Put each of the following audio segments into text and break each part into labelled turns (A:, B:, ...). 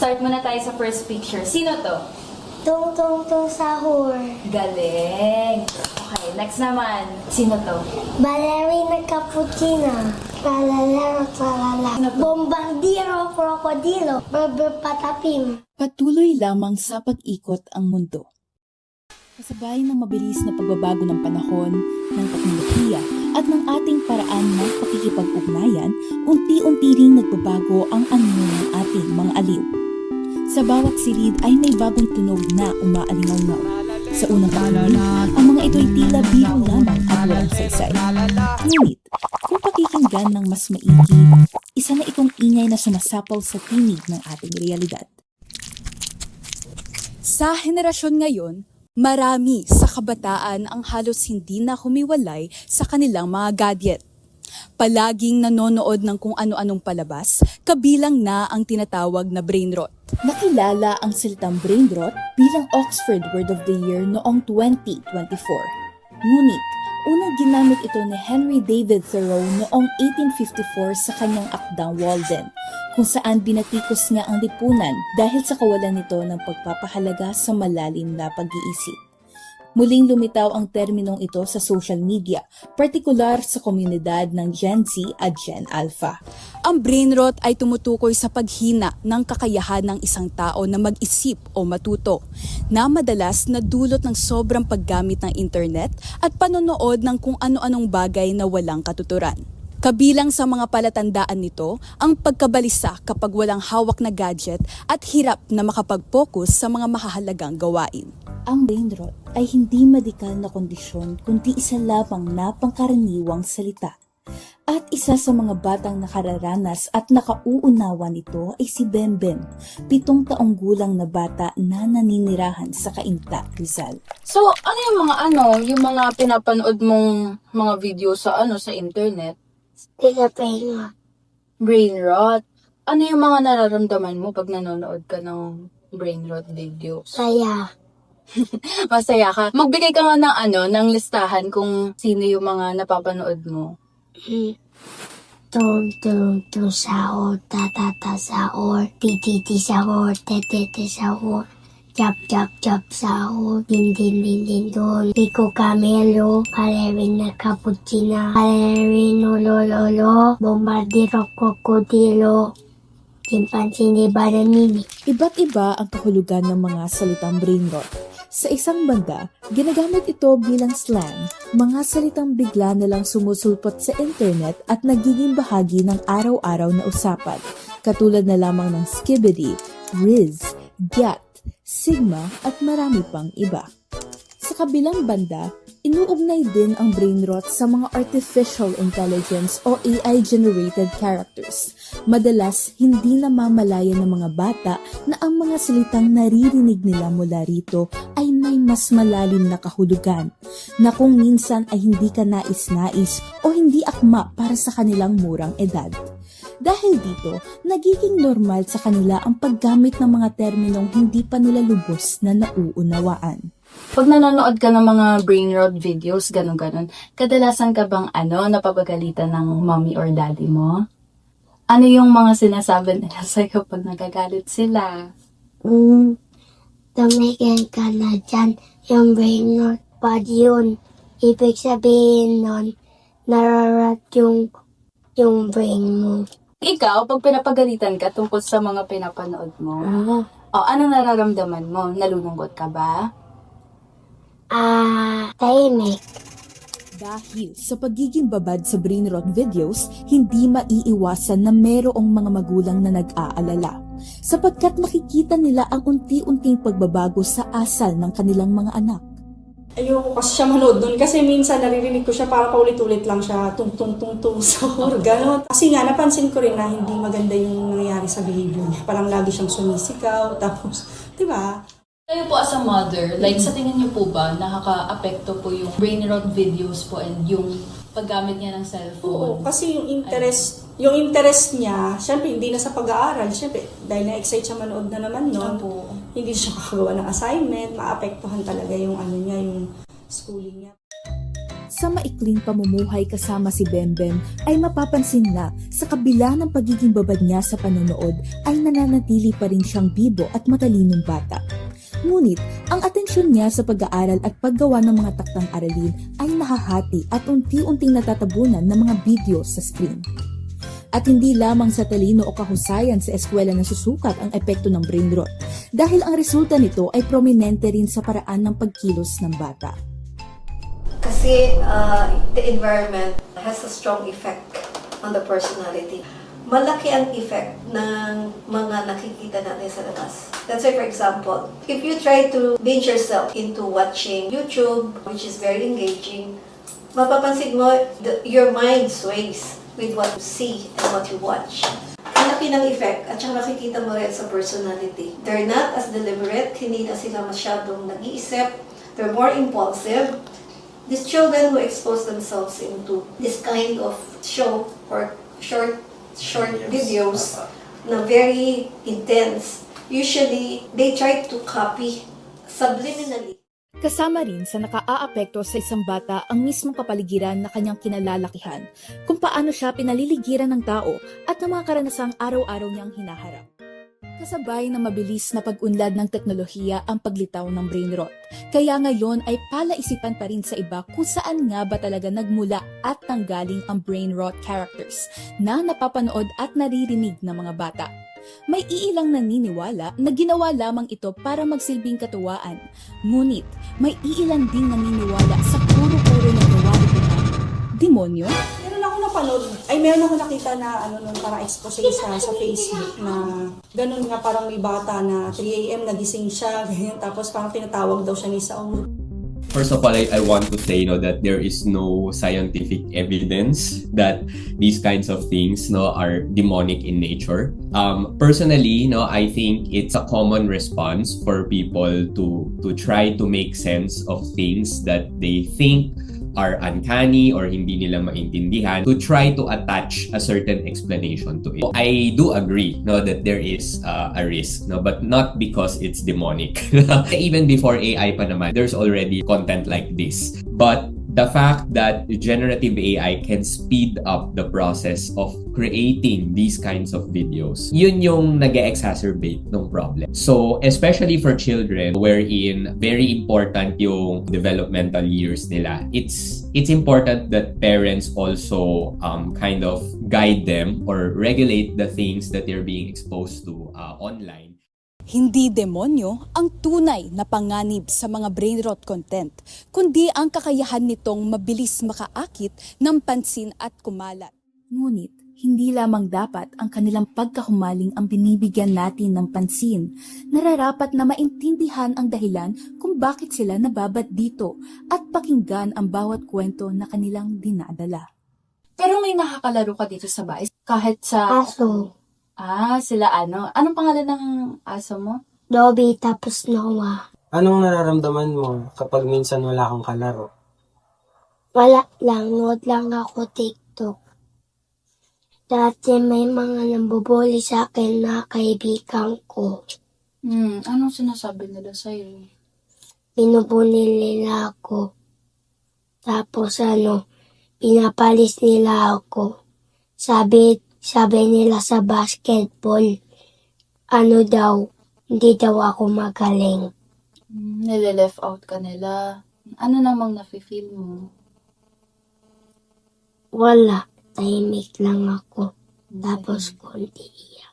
A: Start muna tayo sa first picture. Sino to?
B: Tung tung tung sahur.
A: Galing. Okay, next naman. Sino to?
B: Ballerina cappuccina. Tralalero tralala. Bombardiro krokodilo. Berber patapim.
C: Patuloy lamang sa pag-ikot ang mundo. Kasabay ng mabilis na pagbabago ng panahon, ng teknolohiya at ng ating paraan ng pakikipag-ugnayan, unti-unti ring nagbabago ang anyo ng ating mga aliw. Sa bawat silid ay may bagong tunog na umaalingaw-ngaw. Sa unang paningin, ang mga ito ay tila biro lamang at walang saysay. Ngunit, kung pakikinggan ng mas maigi, isa na itong ingay na sumasapaw sa tinig ng ating realidad. Sa henerasyon ngayon, marami sa kabataan ang halos hindi na humiwalay sa kanilang mga gadget. Palaging nanonood ng kung ano-anong palabas, kabilang na ang tinatawag na brain rot. Nakilala ang salitang brain rot bilang Oxford Word of the Year noong 2024. Ngunit, unang ginamit ito ni Henry David Thoreau noong 1854 sa kanyang akdang Walden, kung saan binatikos niya ang lipunan dahil sa kawalan nito ng pagpapahalaga sa malalim na pag-iisip. Muling lumitaw ang terminong ito sa social media, partikular sa komunidad ng Gen Z at Gen Alpha. Ang brain rot ay tumutukoy sa paghina ng kakayahan ng isang tao na mag-isip o matuto, na madalas nadulot ng sobrang paggamit ng internet at panonood ng kung ano-anong bagay na walang katuturan. Kabilang sa mga palatandaan nito ang pagkabalisa kapag walang hawak na gadget at hirap na makapag-focus sa mga mahahalagang gawain. Ang brain rot ay hindi medikal na kondisyon kundi isa lamang na pangkaraniwang salita. At isa sa mga batang nakararanas at nakauunawa nito ay si Bembem, 7 taong gulang na bata na naninirahan sa Cainta, Rizal.
A: So, yung mga pinapanood mong mga video sa sa internet?
B: Pinapahinga.
A: Brain rot. Ano yung mga nararamdaman mo pag nanonood ka ng brain rot videos?
B: Saya.
A: Masaya ka. Magbigay ka nga ng listahan kung sino yung mga napapanood mo.
B: Tung tung tung sahur. Tatata sahur. Tititi sahur. Tetete sahur. Chap chap chap sahur. Din din din din don. Pico camelo. Ballerina cappuccina. Ballerino lololo. Bombardiro krokodilo. Chimpanzee ni bananini.
C: Iba't iba ang kahulugan ng mga salitang brain rot. Sa isang banda, ginagamit ito bilang slang, mga salitang bigla na lang sumusulpot sa internet at nagiging bahagi ng araw-araw na usapan, katulad na lamang ng skibidi, riz, gyat, sigma at marami pang iba. Sa kabilang banda, inuugnay din ang brain rot sa mga artificial intelligence o AI-generated characters. Madalas, hindi namamalayan ng mga bata na ang mga salitang naririnig nila mula rito ay may mas malalim na kahulugan, na kung minsan ay hindi ka nais-nais o hindi akma para sa kanilang murang edad. Dahil dito, nagiging normal sa kanila ang paggamit ng mga terminong hindi pa nila lubos na nauunawaan.
A: Pag nanonood ka ng mga brain rot videos, ganun-ganun, kadalasan ka bang napapagalitan ng mommy or daddy mo? Ano yung mga sinasabi nila sa'yo pag nagagalit sila?
B: Tumigil ka na dyan. Yung brain rot bad yun. Ibig sabihin nun, nararat yung brain mo.
A: Ikaw, pag pinapagalitan ka tungkol sa mga pinapanood mo, anong nararamdaman mo? Nalulungkot ka ba?
B: Tahimik.
C: Dahil sa pagiging babad sa brain rot videos, hindi maiiwasan na merong mga magulang na nag-aalala. Sapagkat makikita nila ang unti-unting pagbabago sa asal ng kanilang mga anak.
D: Ayoko kasi siya manood doon kasi minsan naririnig ko siya parang paulit-ulit lang siya tung-tung-tung-tung sa organ. Kasi nga napansin ko rin na hindi maganda yung nangyayari sa behavior niya. Parang lagi siyang sumisigaw, tapos, di ba?
A: Kayo po as a mother, sa tingin niyo po ba nakaka-apekto po yung brain rot videos po and yung paggamit niya ng cellphone?
D: Oo, kasi yung interest niya, syempre hindi na sa pag-aaral, syempre dahil na-excite siya manood na naman nun, hindi siya makagawa ng assignment, maapektuhan talaga yung yung schooling niya.
C: Sa maikling pamumuhay kasama si Bembem ay mapapansin na sa kabila ng pagiging babad niya sa panonood ay nananatili pa rin siyang bibo at matalinong bata. Ngunit ang atensyon niya sa pag-aaral at paggawa ng mga taktang aralin ay nahahati at unti-unting natatabunan ng mga video sa screen. At hindi lamang sa talino o kahusayan sa eskwela na susukat ang epekto ng brain rot, dahil ang resulta nito ay prominente rin sa paraan ng pagkilos ng bata.
E: Kasi the environment has a strong effect on the personality. Malaki ang effect ng mga nakikita natin sa labas. Let's say, for example, if you try to binge yourself into watching YouTube, which is very engaging, mapapansin mo, your mind sways with what you see and what you watch. Ang laki ng effect at saka nakikita mo rin sa personality. They're not as deliberate, hindi na sila masyadong nag-iisip, they're more impulsive. These children who expose themselves into this kind of show or short videos na very intense, usually they try to copy subliminally.
C: Kasama rin sa nakaaapekto sa isang bata ang mismong kapaligiran na kanyang kinalalakihan, kung paano siya pinaliligiran ng tao at ng mga karanasang araw-araw niyang hinaharap. Kasabay na mabilis na pag-unlad ng teknolohiya ang paglitaw ng brain rot. Kaya ngayon ay palaisipan pa rin sa iba kung saan nga ba talaga nagmula at nanggaling ang brain rot characters na napapanood at naririnig ng mga bata. May iilang naniniwala na ginawa lamang ito para magsilbing katuwaan. Ngunit may iilan ding naniniwala sa puro-puro na gawa nito ng demonyo.
D: Meron ako nakita na parang expose sa Facebook na ganun nga, parang may bata na 3 AM nagising siya, ganyan, tapos parang tinatawag daw siya ni Saul.
F: First of all, I want to say that there is no scientific evidence that these kinds of things are demonic in nature. Personally, I think it's a common response for people to try to make sense of things that they think are uncanny or hindi nila maintindihan, to try to attach a certain explanation to it. I do agree that there is a risk, but not because it's demonic. Even before AI pa naman, there's already content like this. But the fact that generative AI can speed up the process of creating these kinds of videos, yun yung nag-exacerbate ng problem. So, especially for children wherein very important yung developmental years nila, it's important that parents also kind of guide them or regulate the things that they're being exposed to online.
C: Hindi demonyo ang tunay na panganib sa mga brain rot content, kundi ang kakayahan nitong mabilis makaakit ng pansin at kumalat. Ngunit, hindi lamang dapat ang kanilang pagkahumaling ang binibigyan natin ng pansin. Nararapat na maintindihan ang dahilan kung bakit sila nababad dito at pakinggan ang bawat kwento na kanilang dinadala.
A: Pero may nakakalaro ka dito sa bahay? Kahit sa...
B: Aso,
A: sila Anong pangalan ng aso mo?
B: Dobby, tapos Noah.
G: Anong nararamdaman mo kapag minsan wala kang kalaro?
B: Wala lang, nood lang ako TikTok. Dati may mga nambubuli sa akin na kaibigan ko.
A: Anong sinasabi nila sa'yo?
B: Binubuli nila ako. Tapos pinapalis nila ako. Sabi nila sa basketball, hindi daw ako magaling.
A: Nile-left out ka nila. Ano namang nafe-feel mo?
B: Wala, tahimik lang ako. Tapos konti iyak.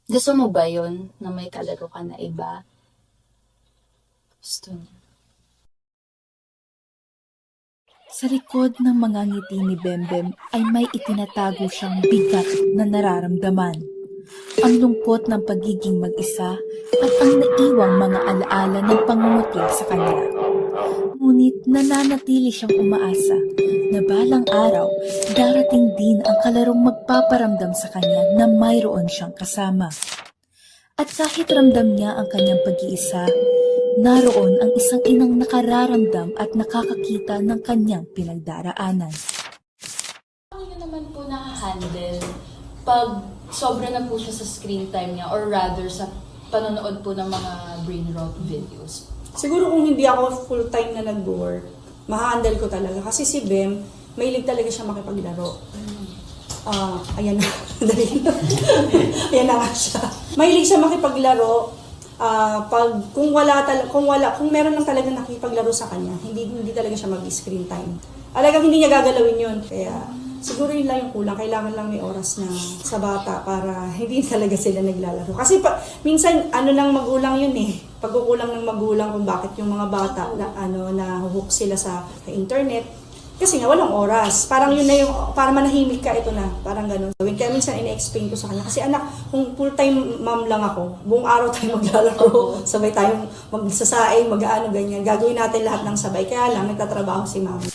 A: Gusto mo ba yun na may kalaro ka na iba? Gusto mo?
C: Sa likod ng mga ngiti ni Bembem ay may itinatago siyang bigat na nararamdaman. Ang lungkot ng pagiging mag-isa at ang naiwang mga alaala ng pangungutil sa kanya. Ngunit nananatili siyang umaasa na balang araw darating din ang kalarong magpaparamdam sa kanya na mayroon siyang kasama. At kahit ramdam niya ang kanyang pag-iisa, naroon ang isang inang nakararamdam at nakakakita ng kanyang pinagdaraanan.
A: Paano nyo naman po nakahandle pag sobra na po siya sa screen time niya or rather sa panonood po ng mga brain rot videos?
D: Siguro kung hindi ako full-time na nag-work, ma-handle ko talaga. Kasi si Bem, mahilig talaga siya makipaglaro. Ayan na. Dali na. Ayan na nga siya. Mahilig siya makipaglaro. Kung meron lang talaga nakipaglaro sa kanya, hindi talaga siya mag-screen time. Alagang hindi niya gagalawin yun. Kaya siguro yun lang yung kulang. Kailangan lang may oras na sa bata para hindi talaga sila naglalaro. Kasi minsan lang magulang yun eh. Pagkukulang ng magulang kung bakit yung mga bata na hook sila sa internet. Kasi nga walang oras. Parang yun na yung, para manahimik ka, ito na. Parang ganun. Kaya minsan ina-explain ko sa kanya. Kasi anak, kung full-time mom lang ako, buong araw tayo maglalaro. Sabay tayong magsasaing, mag-ano, ganyan. Gagawin natin lahat ng sabay. Kaya lang, nagtatrabaho si mama.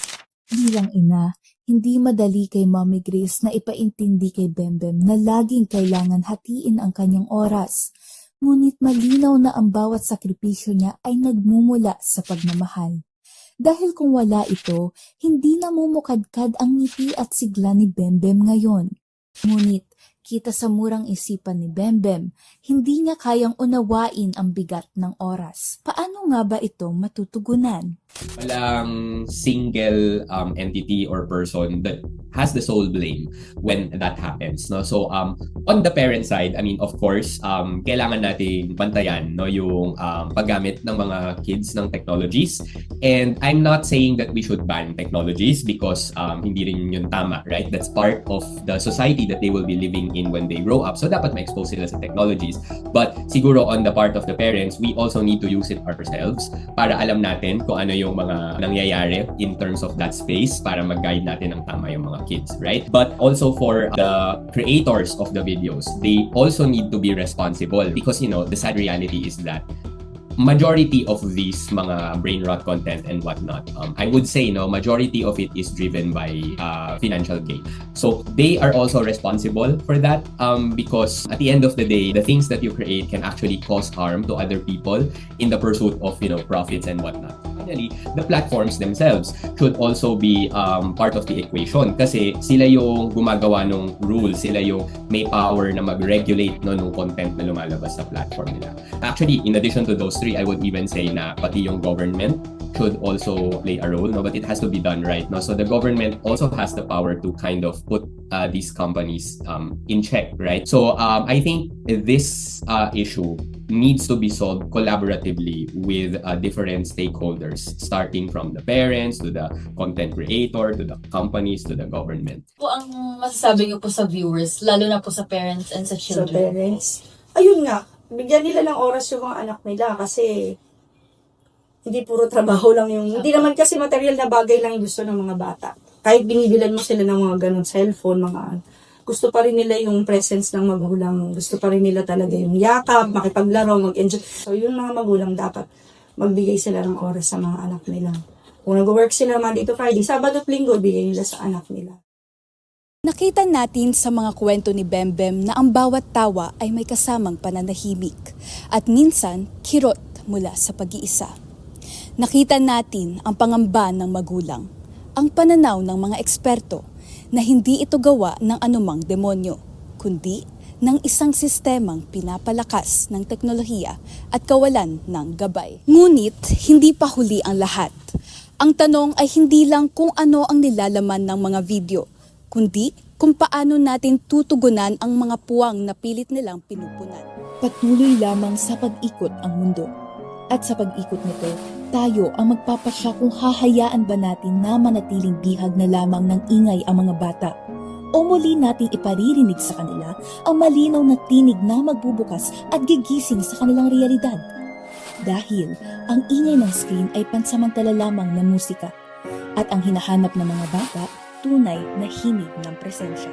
C: Bilang ina, hindi madali kay Mommy Grace na ipaintindi kay Bembem na laging kailangan hatiin ang kanyang oras. Ngunit malinaw na ang bawat sakripisyo niya ay nagmumula sa pagmamahal. Dahil kung wala ito, hindi namumukadkad ang ngiti at sigla ni Bembem ngayon. Ngunit, kita sa murang isipan ni Bembem, hindi niya kayang unawain ang bigat ng oras. Paano nga ba ito matutugunan?
F: Walang single entity or person that has the sole blame when that happens, no? So on the parent side, I mean, of course, kailangan nating bantayan, no, yung paggamit ng mga kids ng technologies. And I'm not saying that we should ban technologies because hindi rin yun tama, right? That's part of the society that they will be living in when they grow up. So dapat ma-expose sila sa technologies. But siguro on the part of the parents, we also need to use it ourselves para alam natin kung ano yung mga nangyayari in terms of that space para mag-guide natin ng tama yung mga kids, right? But also for the creators of the videos, they also need to be responsible because, you know, the sad reality is that majority of these mga brain rot content and whatnot, I would say, no, majority of it is driven by financial gain. So they are also responsible for that because at the end of the day, the things that you create can actually cause harm to other people in the pursuit of, you know, profits and whatnot. Finally, the platforms themselves should also be part of the equation kasi sila yung gumagawa ng rules, sila yung may power na mag-regulate, no, ng content na lumalabas sa platform nila. Actually, in addition to those three, I would even say na pati yung government should also play a role, no, but it has to be done right, no. So the government also has the power to kind of put these companies in check, right? So I think this issue needs to be solved collaboratively with different stakeholders, starting from the parents to the content creator to the companies to the government.
A: Po ang masasabi niyo po sa viewers, lalo na po sa parents and sa
D: Sa
A: children?
D: parents. Ayun nga, bigyan nila ng oras yung mga anak nila kasi hindi puro trabaho lang yung... Hindi naman kasi material na bagay lang yung gusto ng mga bata. Kahit binibilan mo sila ng mga ganun cellphone, mga... Gusto pa rin nila yung presence ng magulang. Gusto pa rin nila talaga yung yakap, makipaglaro, mag-enjoy. So yung mga magulang dapat magbigay sila ng oras sa mga anak nila. Kung nag-work sila Monday to Friday, Sabado at Linggo, bigay nila sa anak nila.
C: Nakita natin sa mga kwento ni Bembem na ang bawat tawa ay may kasamang pananahimik at minsan kirot mula sa pag-iisa. Nakita natin ang pangamba ng magulang, ang pananaw ng mga eksperto na hindi ito gawa ng anumang demonyo, kundi ng isang sistemang pinapalakas ng teknolohiya at kawalan ng gabay. Ngunit hindi pa huli ang lahat. Ang tanong ay hindi lang kung ano ang nilalaman ng mga video, kundi kung paano natin tutugunan ang mga puwang na pilit nilang pinupunan. Patuloy lamang sa pag-ikot ang mundo. At sa pag-ikot nito, tayo ang magpapasya kung hahayaan ba natin na manatiling bihag na lamang ng ingay ang mga bata o muli nating iparirinig sa kanila ang malinaw na tinig na magbubukas at gigising sa kanilang realidad. Dahil ang ingay ng screen ay pansamantala lamang na musika at ang hinahanap ng mga bata tunay na himig ng presensya.